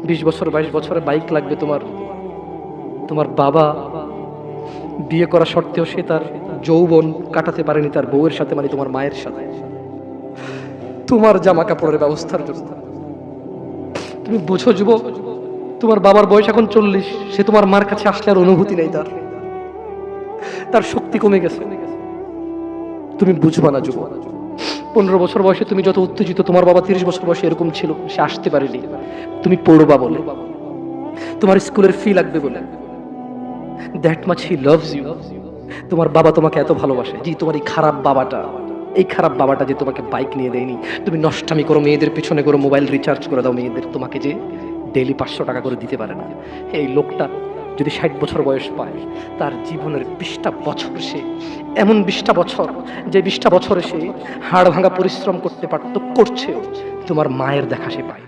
20 বছর 22 বছরে বাইক লাগবে তোমার। তোমার বাবা বিয়ে করা সত্ত্বেও সে তার যৌবন কাটাতে পারেনি তার বউয়ের সাথে, মানে তোমার মায়ের সাথে, তোমার জামা কাপড়ের ব্যবস্থার জন্য। তুমি বুঝো যুবক, তোমার বাবার বয়স এখন 40, সে তোমার মার কাছে আসলে আর অনুভূতি নেই, তার শক্তি কমে গেছে। তুমি বুঝবা না যুবক। 15 বছর বয়সে তুমি যত উত্তেজিত, তোমার বাবা 30 বছর বয়সে এরকম ছিল, সে আসতে পারেনি। তুমি পড়বা বলে, তোমার স্কুলের ফি লাগবে বলে, that much he loves you. তোমার বাবা তোমাকে এত ভালোবাসে। জি, তোমার এই খারাপ বাবাটা যে তোমাকে বাইক নিয়ে দেয়নি, তুমি নষ্টামি করো, মেয়েদের পিছনে করো, মোবাইল রিচার্জ করে দাও মেয়েদের, তোমাকে যে ডেইলি 500 টাকা করে দিতে পারে না। এই লোকটা যদি 60 বছর বয়স পায়, তার জীবনের 20টা বছর সে এমন 20টা বছর, যে 20টা বছরে সে হাড় ভাঙা পরিশ্রম করতে পারত, করছেও, তোমার মায়ের দেখা সে পায়।